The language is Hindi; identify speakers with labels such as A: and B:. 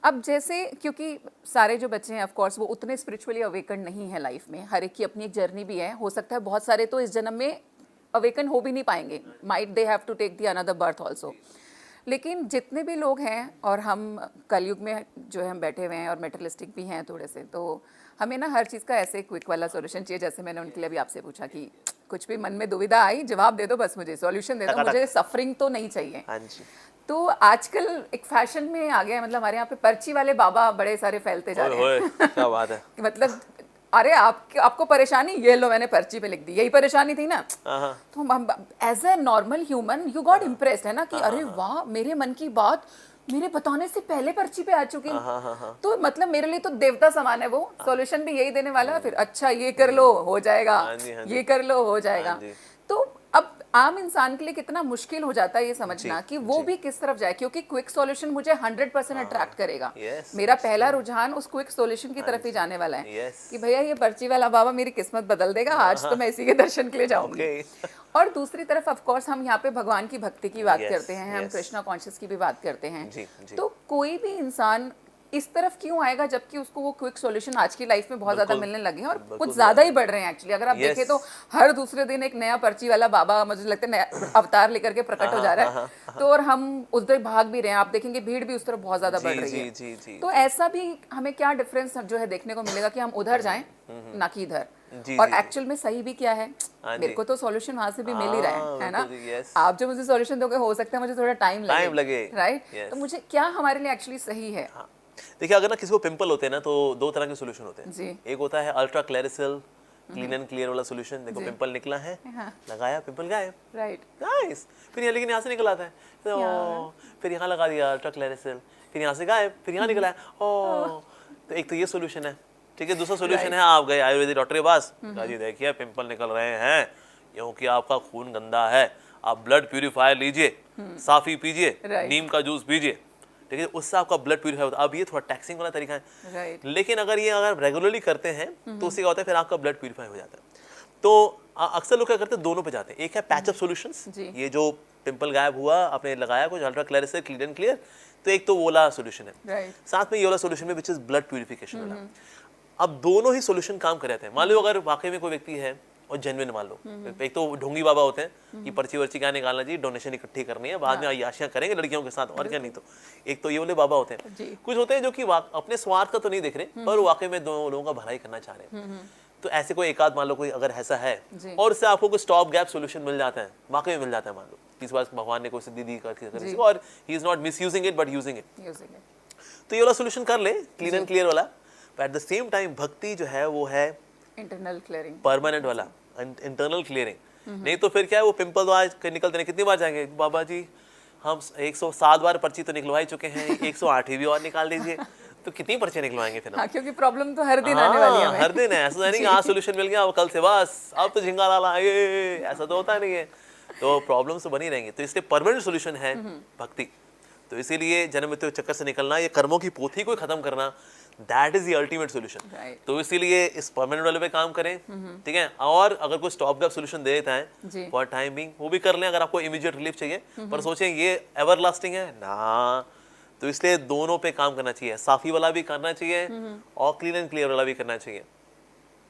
A: अब जैसे क्योंकि सारे जो बच्चे हैं ऑफ कोर्स वो उतने स्पिरिचुअली अवेकन नहीं है लाइफ में, हर एक की अपनी एक जर्नी भी है, हो सकता है बहुत सारे तो इस जन्म में अवेकन हो भी नहीं पाएंगे, might they have to take the another birth also. लेकिन जितने भी लोग हैं, और हम कलयुग में जो है हम बैठे हुए हैं और मेटलिस्टिक भी हैं थोड़े से, तो हमें ना हर चीज़ का ऐसे क्विक वाला सॉल्यूशन चाहिए। जैसे मैंने उनके लिए अभी आपसे पूछा कि कुछ भी मन में दुविधा आई, जवाब दे दो बस, मुझे सॉल्यूशन दे दो, मुझे सफरिंग तो नहीं चाहिए।
B: हाँ जी।
A: तो आजकल एक फैशन में आ गया है, मतलब हमारे यहाँ पे पर्ची वाले बाबा बड़े सारे फैलते जा रहे हैं।
B: क्या बात है।
A: मतलब अरे आपको परेशानी, ये लो मैंने पर्ची पे लिख दी, यही परेशानी थी ना। तो हम as a normal human you got impressed है ना कि अरे वाह, मेरे मन की बात मेरे बताने से पहले पर्ची पे आ चुकी। तो मतलब मेरे लिए तो देवता समान है वो, सॉल्यूशन भी यही देने वाला। फिर अच्छा ये कर लो हो जाएगा, ये कर लो हो जाएगा। तो अब आम इंसान के लिए कितना मुश्किल हो जाता है ये समझना कि वो भी किस तरफ जाए, क्योंकि क्विक सॉल्यूशन मुझे 100% अट्रैक्ट करेगा। मेरा पहला रुझान उस क्विक सॉल्यूशन की तरफ ही जाने वाला है कि भैया ये पर्ची वाला बाबा मेरी किस्मत बदल देगा, आज तो मैं इसी के दर्शन के लिए जाऊंगी। और दूसरी तरफ ऑफ कोर्स हम यहाँ पे भगवान की भक्ति की बात करते हैं, हम कृष्णा कॉन्शियस की भी बात करते हैं। तो कोई भी इंसान इस तरफ क्यों आएगा जबकि उसको वो क्विक सॉल्यूशन आज की लाइफ में बहुत ज्यादा मिलने लगे हैं, और कुछ ज्यादा ही बढ़ रहे हैं एक्चुअली। अगर आप देखें तो हर दूसरे दिन एक नया पर्ची वाला बाबा मुझे लगता है नया अवतार लेकर के प्रकट हो जा रहा है। तो और हम उधर भाग भी रहे हैं, आप देखेंगे भीड़ भी उस तरफ बहुत ज्यादा बढ़ रही है। तो ऐसा भी हमें क्या डिफरेंस जो है देखने को मिलेगा कि हम उधर जाएं ना कि इधर, और एक्चुअल में सही भी क्या है। मेरे को तो सॉल्यूशन वहां से भी मिल ही रहा है ना। आप जो मुझे सॉल्यूशन दोगे हो सकता है मुझे थोड़ा टाइम लगे, राइट। तो मुझे क्या हमारे लिए एक्चुअली सही है।
B: देखिए, अगर ना किसी को पिंपल होते हैं ना, तो दो तरह के सॉल्यूशन होते हैं। एक होता है अल्ट्रा क्लैरिसल क्लीन एंड क्लियर वाला सॉल्यूशन। देखो पिंपल निकला है, लगाया, पिंपल गायब,
A: राइट,
B: नाइस। फिर यहाँ, लेकिन यहाँ से निकल आता है, तो फिर यहाँ लगा दिया अल्ट्रा क्लैरिसल, फिर यहाँ से गायब, फिर यहाँ निकला है, तो एक तो ये सॉल्यूशन है, ठीक है। दूसरा सॉल्यूशन है, आप गए आयुर्वेदिक डॉक्टर के पास, जी देखिए पिंपल निकल रहे हैं क्योंकि आपका खून गंदा है, आप ब्लड प्यूरिफायर लीजिए, साफी पीजिए, नीम का जूस पीजिए, ठीक है, उससे आपका ब्लड प्यूरिफाई होता है। अब ये थोड़ा टैक्सिंग वाला तरीका है, लेकिन अगर ये रेगुलरली करते हैं तो उससे क्या होता है, फिर आपका ब्लड प्यूरिफाई हो जाता है। तो अक्सर लोग क्या करते हैं, दोनों पे जाते हैं। एक है पैचअप सॉल्यूशंस, ये जो पिंपल गायब हुआ, आपने लगाया कुछ अल्ट्रा क्लैरिसल क्लीन एंड क्लियर, तो एक तो वो वाला सॉल्यूशन है। साथ में ये वाला सॉल्यूशन है विच इज ब्लड प्यूरिफिकेशन वाला। अब दोनों ही सॉल्यूशन काम कर रहे हैं। मान लो अगर वाकई में कोई व्यक्ति है और जेन्युइन, मान लो एक तो ढोंगी बाबा होते हैं कि पर्ची वर्ची क्या निकालना चाहिए, डोनेशन इकट्ठी करनी है, बाद में अय्याशियां करेंगे लड़कियों के साथ, और क्या। नहीं तो एक तो ये वाले बाबा होते हैं। कुछ होते हैं जो कि अपने स्वार्थ का तो नहीं देख रहे, पर वाकई में दोनों लोगों का भलाई करना चाह रहे हैं। तो ऐसे कोई एक आध मान लो कोई अगर ऐसा है, और उससे आपको कोई स्टॉप गैप सॉल्यूशन मिल जाता है, वाकई में मिल जाता है, मान लो इस बार भगवान ने कोई सिद्धि दी करके, और he is not misusing it but using it, तो ये वाला सॉल्यूशन कर ले, क्लीन एंड क्लियर वाला। एट द सेम टाइम भक्ति जो है वो है
A: इंटरनल क्लियरिंग,
B: परमानेंट वाला, इंटरनल क्लियरिंग। नहीं तो फिर क्या है, वो पिंपल तो आज निकलते नहीं, कितनी बार जाएंगे बाबा जी, हम 107 बार पर्ची तो निकलवा ही चुके हैं, 108वीं भी और निकाल दीजिए, तो कितनी पर्ची निकलवाएंगे फिर।
A: हाँ, क्योंकि प्रॉब्लम तो हर दिन आने वाली है,
B: हर दिन है। ऐसा नहीं कि आज सोल्यूशन मिल गया अब कल से बस अब तो झिंगा डाला, ऐसा तो होता नहीं है। तो प्रॉब्लम्स तो बनी रहेंगी। तो इसलिए परमानेंट सोल्यूशन है भक्ति। तो इसीलिए जन्म मृत्यु चक्कर से निकलना, ये कर्मों की पोथी को खत्म करना, that is the ultimate solution. तो इसीलिए इस परमानेंट वाले पे काम करें, ठीक है। और अगर कोई स्टॉप गैप सोल्यूशन दे देता है फॉर टाइम बिंग, वो भी कर लें अगर आपको इमीडिएट रिलीफ चाहिए, पर सोचें ये एवर लास्टिंग है ना। तो इसलिए दोनों पे काम करना चाहिए, साफी वाला भी करना चाहिए और क्लीन एंड क्लियर वाला भी करना चाहिए।